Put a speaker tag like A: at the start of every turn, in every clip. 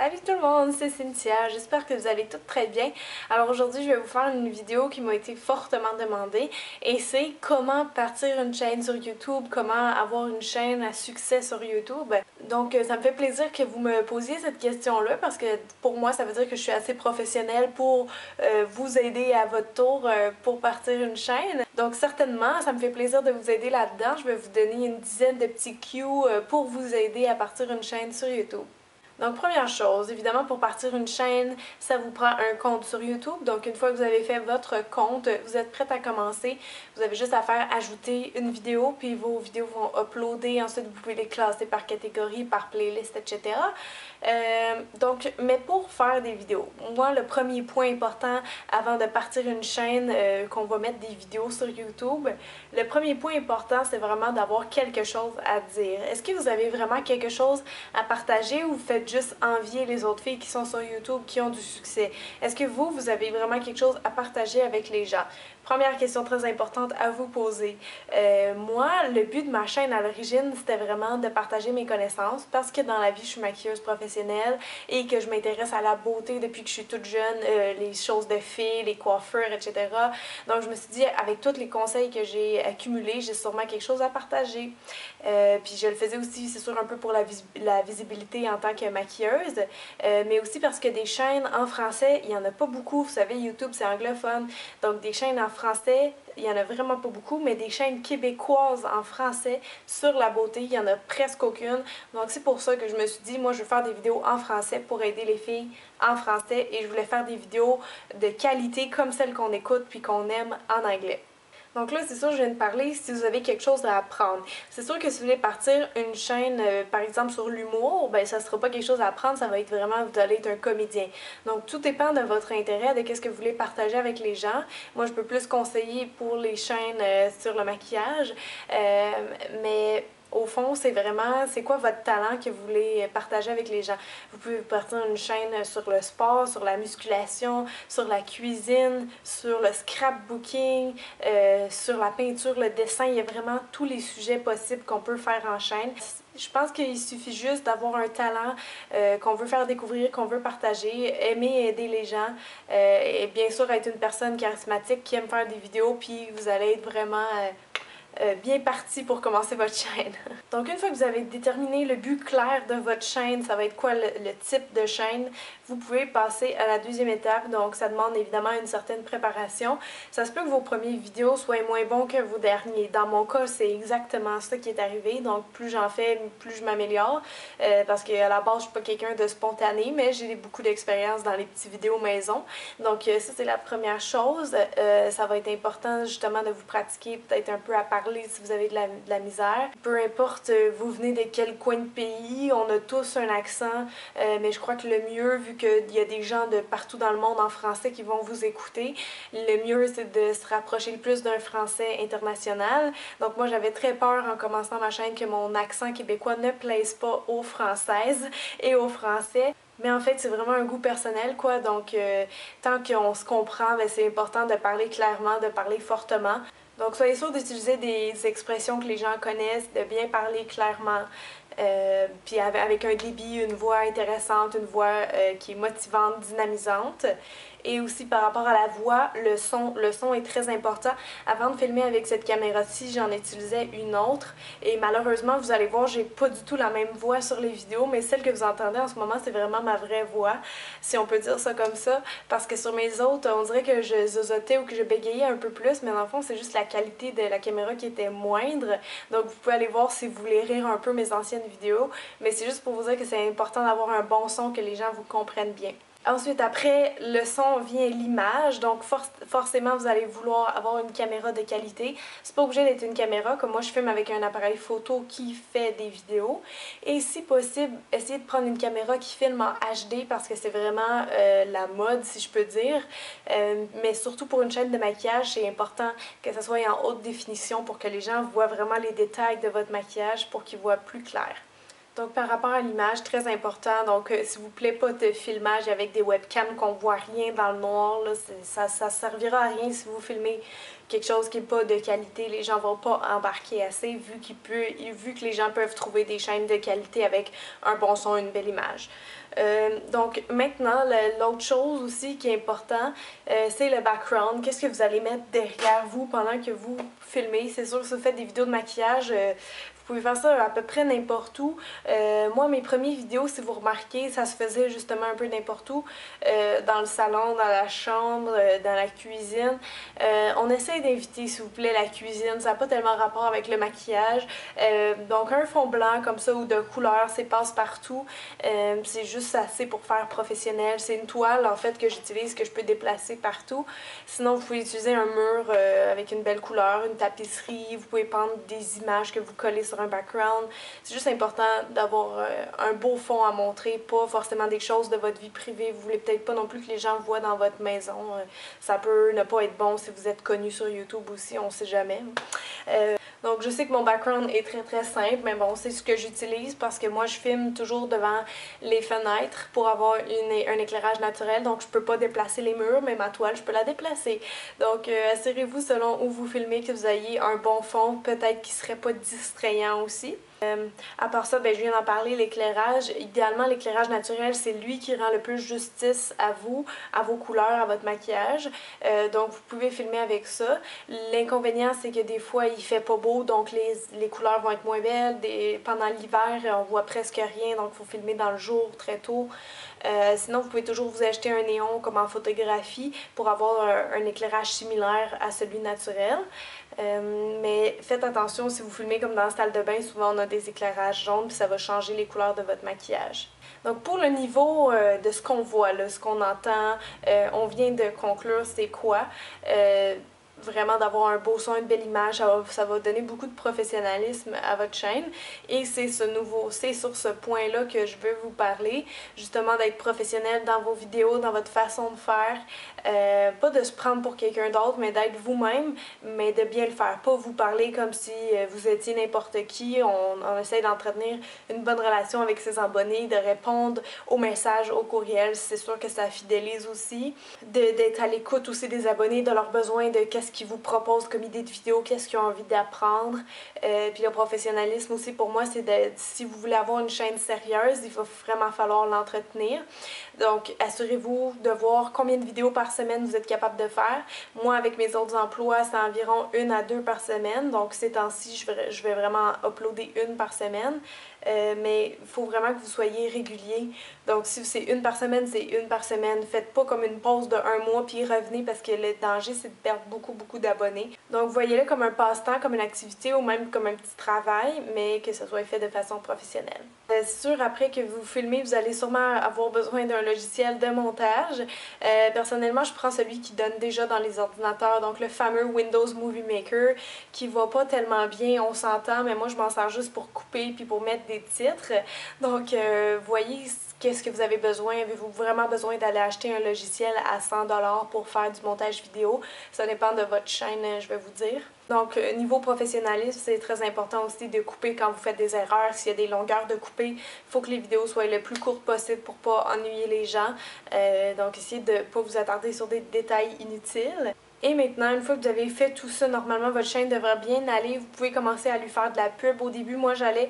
A: Salut tout le monde, c'est Cynthia, j'espère que vous allez toutes très bien. Alors aujourd'hui je vais vous faire une vidéo qui m'a été fortement demandée et c'est comment partir une chaîne sur YouTube, comment avoir une chaîne à succès sur YouTube. Donc ça me fait plaisir que vous me posiez cette question-là parce que pour moi ça veut dire que je suis assez professionnelle pour vous aider à votre tour pour partir une chaîne. Donc certainement ça me fait plaisir de vous aider là-dedans. Je vais vous donner une dizaine de petits cues pour vous aider à partir une chaîne sur YouTube. Donc première chose, évidemment pour partir une chaîne, ça vous prend un compte sur YouTube. Donc une fois que vous avez fait votre compte, vous êtes prête à commencer. Vous avez juste à faire ajouter une vidéo, puis vos vidéos vont uploader. Ensuite, vous pouvez les classer par catégorie, par playlist, etc. Mais pour faire des vidéos, moi le premier point important avant de partir une chaîne, qu'on va mettre des vidéos sur YouTube, le premier point important c'est vraiment d'avoir quelque chose à dire. Est-ce que vous avez vraiment quelque chose à partager ou vous faites juste envier les autres filles qui sont sur YouTube qui ont du succès? Est-ce que vous avez vraiment quelque chose à partager avec les gens? Première question très importante à vous poser. Moi, le but de ma chaîne à l'origine, c'était vraiment de partager mes connaissances parce que dans la vie, je suis maquilleuse professionnelle et que je m'intéresse à la beauté depuis que je suis toute jeune, les choses de filles, les coiffeurs, etc. Donc, je me suis dit, avec tous les conseils que j'ai accumulés, j'ai sûrement quelque chose à partager. Puis je le faisais aussi, c'est sûr, un peu pour la visibilité en tant que maquilleuse, mais aussi parce que des chaînes en français, il n'y en a pas beaucoup. Vous savez, YouTube, c'est anglophone. Donc, des chaînes en français, il n'y en a vraiment pas beaucoup, mais des chaînes québécoises en français sur la beauté, il n'y en a presque aucune. Donc, c'est pour ça que je me suis dit, moi, je veux faire des vidéos en français pour aider les filles en français et je voulais faire des vidéos de qualité comme celles qu'on écoute puis qu'on aime en anglais. Donc là, c'est sûr, je viens de parler si vous avez quelque chose à apprendre. C'est sûr que si vous voulez partir une chaîne, par exemple, sur l'humour, ben ça sera pas quelque chose à apprendre, ça va être vraiment, vous allez être un comédien. Donc tout dépend de votre intérêt, de qu'est-ce que vous voulez partager avec les gens. Moi, je peux plus conseiller pour les chaînes sur le maquillage, mais au fond, c'est vraiment, c'est quoi votre talent que vous voulez partager avec les gens. Vous pouvez partir une chaîne sur le sport, sur la musculation, sur la cuisine, sur le scrapbooking, sur la peinture, le dessin. Il y a vraiment tous les sujets possibles qu'on peut faire en chaîne. Je pense qu'il suffit juste d'avoir un talent qu'on veut faire découvrir, qu'on veut partager, aimer aider les gens et bien sûr être une personne charismatique qui aime faire des vidéos, puis vous allez être vraiment bien parti pour commencer votre chaîne. Donc une fois que vous avez déterminé le but clair de votre chaîne, ça va être quoi le type de chaîne, vous pouvez passer à la deuxième étape. Donc ça demande évidemment une certaine préparation. Ça se peut que vos premières vidéos soient moins bons que vos derniers. Dans mon cas, c'est exactement ça qui est arrivé. Donc plus j'en fais, plus je m'améliore. Parce qu'à la base, je suis pas quelqu'un de spontané, mais j'ai beaucoup d'expérience dans les petites vidéos maison. Donc ça, c'est la première chose. Ça va être important justement de vous pratiquer peut-être un peu à parler si vous avez de la misère. Peu importe vous venez de quel coin de pays, on a tous un accent, mais je crois que le mieux, vu qu'il y a des gens de partout dans le monde en français qui vont vous écouter, le mieux c'est de se rapprocher le plus d'un français international. Donc moi j'avais très peur en commençant ma chaîne que mon accent québécois ne plaise pas aux Françaises et aux Français. Mais en fait, c'est vraiment un goût personnel, quoi. Donc, tant qu'on se comprend, ben, c'est important de parler clairement, de parler fortement. Donc, soyez sûr d'utiliser des expressions que les gens connaissent, de bien parler clairement, puis avec un débit, une voix intéressante, une voix qui est motivante, dynamisante. Et aussi par rapport à la voix, le son est très important. Avant de filmer avec cette caméra-ci, j'en utilisais une autre et malheureusement, vous allez voir, j'ai pas du tout la même voix sur les vidéos, mais celle que vous entendez en ce moment, c'est vraiment ma vraie voix, si on peut dire ça comme ça, parce que sur mes autres, on dirait que je zozotais ou que je bégayais un peu plus, mais dans le fond, c'est juste la qualité de la caméra qui était moindre. Donc vous pouvez aller voir si vous voulez rire un peu mes anciennes vidéos, mais c'est juste pour vous dire que c'est important d'avoir un bon son, que les gens vous comprennent bien. Ensuite, après le son vient l'image, donc forcément vous allez vouloir avoir une caméra de qualité. C'est pas obligé d'être une caméra, comme moi je filme avec un appareil photo qui fait des vidéos. Et si possible, essayez de prendre une caméra qui filme en HD parce que c'est vraiment la mode si je peux dire. Mais surtout pour une chaîne de maquillage, c'est important que ça soit en haute définition pour que les gens voient vraiment les détails de votre maquillage pour qu'ils voient plus clair. Donc par rapport à l'image, très important, donc s'il vous plaît pas de filmage avec des webcams qu'on voit rien dans le noir, là, ça servira à rien si vous filmez quelque chose qui n'est pas de qualité, les gens vont pas embarquer assez vu que les gens peuvent trouver des chaînes de qualité avec un bon son, une belle image. Donc maintenant, l'autre chose aussi qui est important, c'est le background. Qu'est-ce que vous allez mettre derrière vous pendant que vous filmez? C'est sûr que si vous faites des vidéos de maquillage, vous pouvez faire ça à peu près n'importe où. Moi, mes premières vidéos, si vous remarquez, ça se faisait justement un peu n'importe où. Dans le salon, dans la chambre, dans la cuisine. On essaie d'inviter, s'il vous plaît, la cuisine. Ça n'a pas tellement rapport avec le maquillage. Donc un fond blanc comme ça ou de couleur, c'est passe-partout. C'est juste assez pour faire professionnel. C'est une toile en fait que j'utilise, que je peux déplacer partout. Sinon, vous pouvez utiliser un mur avec une belle couleur, une tapisserie. Vous pouvez prendre des images que vous collez sur un background. C'est juste important d'avoir un beau fond à montrer, pas forcément des choses de votre vie privée. Vous voulez peut-être pas non plus que les gens voient dans votre maison. Ça peut ne pas être bon si vous êtes connu sur YouTube aussi, on sait jamais. Donc je sais que mon background est très simple, mais bon, c'est ce que j'utilise parce que moi je filme toujours devant les fenêtres pour avoir un éclairage naturel, donc je peux pas déplacer les murs, mais ma toile je peux la déplacer. Donc assurez-vous selon où vous filmez que vous ayez un bon fond, peut-être qui serait pas distrayant aussi. À part ça, ben, je viens d'en parler, l'éclairage. Idéalement, l'éclairage naturel, c'est lui qui rend le plus justice à vous, à vos couleurs, à votre maquillage. Donc, vous pouvez filmer avec ça. L'inconvénient, c'est que des fois, il fait pas beau, donc les couleurs vont être moins belles. Pendant l'hiver, on voit presque rien, donc il faut filmer dans le jour, très tôt. Sinon, vous pouvez toujours vous acheter un néon comme en photographie pour avoir un éclairage similaire à celui naturel. Mais faites attention, si vous filmez comme dans la salle de bain, souvent on a des éclairages jaunes puis ça va changer les couleurs de votre maquillage. Donc pour le niveau de ce qu'on voit, là, ce qu'on entend, on vient de conclure c'est quoi. Vraiment d'avoir un beau son, une belle image, ça va donner beaucoup de professionnalisme à votre chaîne et c'est sur ce point-là que je veux vous parler, justement d'être professionnel dans vos vidéos, dans votre façon de faire, pas de se prendre pour quelqu'un d'autre, mais d'être vous-même, mais de bien le faire, pas vous parler comme si vous étiez n'importe qui, on essaie d'entretenir une bonne relation avec ses abonnés, de répondre aux messages, aux courriels, c'est sûr que ça fidélise aussi, d'être à l'écoute aussi des abonnés, de leurs besoins, de qu'est-ce qu'ils vous proposent comme idée de vidéo, qu'est-ce qu'ils ont envie d'apprendre. Puis le professionnalisme aussi, pour moi, c'est si vous voulez avoir une chaîne sérieuse, il va vraiment falloir l'entretenir. Donc, assurez-vous de voir combien de vidéos par semaine vous êtes capable de faire. Moi, avec mes autres emplois, c'est environ 1 à 2 par semaine. Donc, ces temps-ci, je vais vraiment uploader 1 par semaine. Mais il faut vraiment que vous soyez régulier. Donc, si c'est 1 par semaine, c'est 1 par semaine. Faites pas comme une pause de 1 mois puis revenez parce que le danger, c'est de perdre beaucoup d'abonnés. Donc, voyez-le comme un passe-temps, comme une activité ou même comme un petit travail, mais que ce soit fait de façon professionnelle. C'est sûr, après que vous filmez, vous allez sûrement avoir besoin d'un logiciel de montage. Personnellement, je prends celui qui donne déjà dans les ordinateurs, donc le fameux Windows Movie Maker, qui va pas tellement bien, on s'entend, mais moi je m'en sers juste pour couper puis pour mettre des titres. Donc, voyez qu'est-ce que vous avez besoin. Avez-vous vraiment besoin d'aller acheter un logiciel à 100$ pour faire du montage vidéo? Ça dépend de votre chaîne, je vais vous dire. Donc, niveau professionnalisme, c'est très important aussi de couper quand vous faites des erreurs. S'il y a des longueurs de couper, il faut que les vidéos soient le plus courtes possible pour pas ennuyer les gens. Donc, essayez de ne pas vous attarder sur des détails inutiles. Et maintenant, une fois que vous avez fait tout ça, normalement, votre chaîne devrait bien aller. Vous pouvez commencer à lui faire de la pub. Au début, moi, j'allais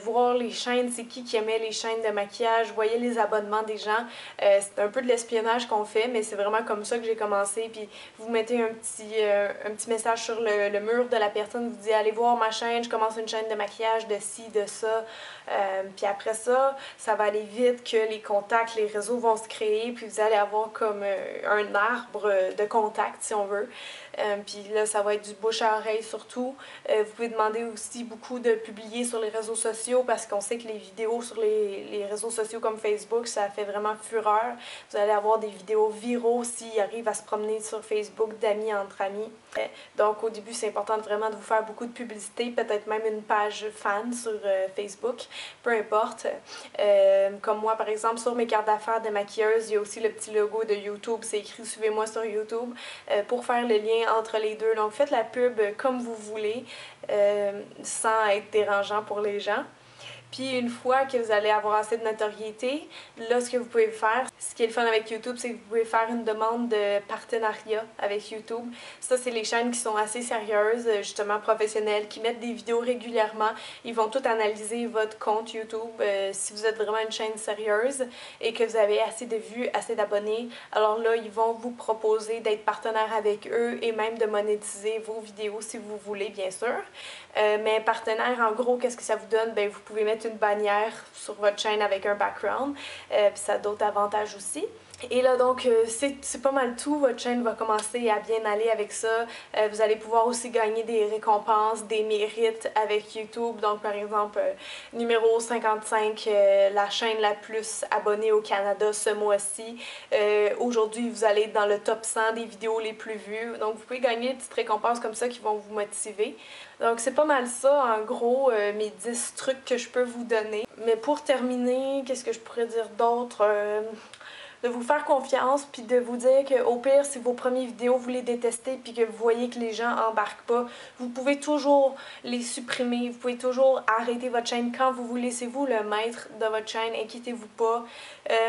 A: voir les chaînes, c'est qui aimait les chaînes de maquillage. Je voyais les abonnements des gens. C'est un peu de l'espionnage qu'on fait, mais c'est vraiment comme ça que j'ai commencé. Puis, vous mettez un petit message sur le mur de la personne. Vous dites, allez voir ma chaîne, je commence une chaîne de maquillage, de ci, de ça. Puis après ça, ça va aller vite que les contacts, les réseaux vont se créer. Puis, vous allez avoir comme un arbre de contacts, si on veut. Puis là, ça va être du bouche à oreille surtout. Vous pouvez demander aussi beaucoup de publier sur les réseaux sociaux parce qu'on sait que les vidéos sur les réseaux sociaux comme Facebook, ça fait vraiment fureur. Vous allez avoir des vidéos viraux s'ils arrivent à se promener sur Facebook d'amis entre amis. Donc au début, c'est important vraiment de vous faire beaucoup de publicité, peut-être même une page fan sur Facebook, peu importe. Comme moi, par exemple, sur mes cartes d'affaires de maquilleuse, il y a aussi le petit logo de YouTube, c'est écrit « Suivez-moi sur YouTube » pour faire le lien entre les deux. Donc faites la pub comme vous voulez, sans être dérangeant pour les gens. Puis une fois que vous allez avoir assez de notoriété, là ce que vous pouvez faire, ce qui est le fun avec YouTube, c'est que vous pouvez faire une demande de partenariat avec YouTube. Ça, c'est les chaînes qui sont assez sérieuses, justement professionnelles, qui mettent des vidéos régulièrement. Ils vont tout analyser votre compte YouTube si vous êtes vraiment une chaîne sérieuse et que vous avez assez de vues, assez d'abonnés. Alors là, ils vont vous proposer d'être partenaire avec eux et même de monétiser vos vidéos si vous voulez, bien sûr. Mais partenaire, en gros, qu'est-ce que ça vous donne? Ben, vous pouvez mettre une bannière sur votre chaîne avec un background, puis ça a d'autres avantages aussi. Et là donc c'est pas mal tout, votre chaîne va commencer à bien aller avec ça. Vous allez pouvoir aussi gagner des récompenses, des mérites avec YouTube. Donc par exemple numéro 55, la chaîne la plus abonnée au Canada ce mois-ci. Aujourd'hui vous allez être dans le top 100 des vidéos les plus vues. Donc vous pouvez gagner des petites récompenses comme ça qui vont vous motiver. Donc c'est pas mal ça en gros mes 10 trucs que je peux vous donner. Mais pour terminer, qu'est-ce que je pourrais dire d'autre? De vous faire confiance puis de vous dire que au pire si vos premières vidéos vous les détestez puis que vous voyez que les gens embarquent pas, vous pouvez toujours les supprimer, vous pouvez toujours arrêter votre chaîne quand vous voulez, c'est vous le maître de votre chaîne, inquiétez-vous pas.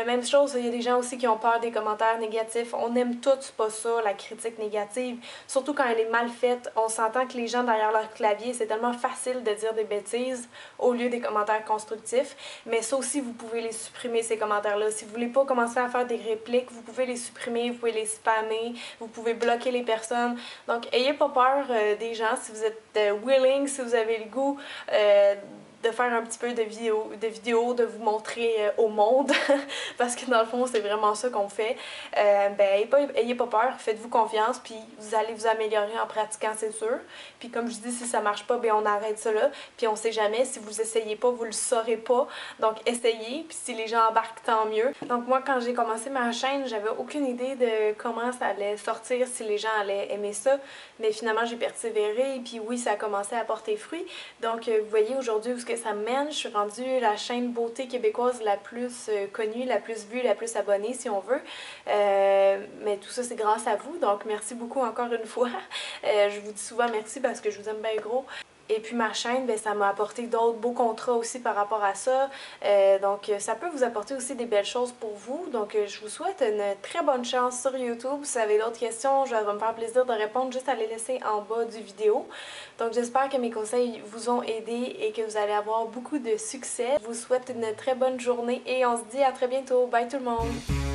A: Même chose, il y a des gens aussi qui ont peur des commentaires négatifs, on aime tous pas ça, la critique négative, surtout quand elle est mal faite. On s'entend que les gens derrière leur clavier, c'est tellement facile de dire des bêtises au lieu des commentaires constructifs, mais ça aussi vous pouvez les supprimer ces commentaires-là. Si vous voulez pas commencer à faire des répliques, vous pouvez les supprimer, vous pouvez les spammer, vous pouvez bloquer les personnes. Donc, ayez pas peur des gens si vous êtes willing, si vous avez le goût de faire un petit peu de vidéos, de vous montrer au monde, parce que dans le fond, c'est vraiment ça qu'on fait. Ben, ayez pas peur, faites-vous confiance, puis vous allez vous améliorer en pratiquant, c'est sûr. Puis comme je dis, si ça marche pas, ben on arrête ça là, puis on sait jamais, si vous essayez pas, vous le saurez pas. Donc essayez, puis si les gens embarquent, tant mieux. Donc moi, quand j'ai commencé ma chaîne, j'avais aucune idée de comment ça allait sortir, si les gens allaient aimer ça, mais finalement, j'ai persévéré, et puis oui, ça a commencé à porter fruit. Donc vous voyez aujourd'hui où ce que ça me mène, je suis rendue la chaîne beauté québécoise la plus connue, la plus vue, la plus abonnée si on veut. Mais tout ça c'est grâce à vous, donc merci beaucoup encore une fois. Je vous dis souvent merci parce que je vous aime bien gros. Et puis ma chaîne, ben, ça m'a apporté d'autres beaux contrats aussi par rapport à ça. Donc ça peut vous apporter aussi des belles choses pour vous. Donc je vous souhaite une très bonne chance sur YouTube. Si vous avez d'autres questions, je vais me faire plaisir de répondre juste à les laisser en bas du vidéo. Donc j'espère que mes conseils vous ont aidé et que vous allez avoir beaucoup de succès. Je vous souhaite une très bonne journée et on se dit à très bientôt. Bye tout le monde!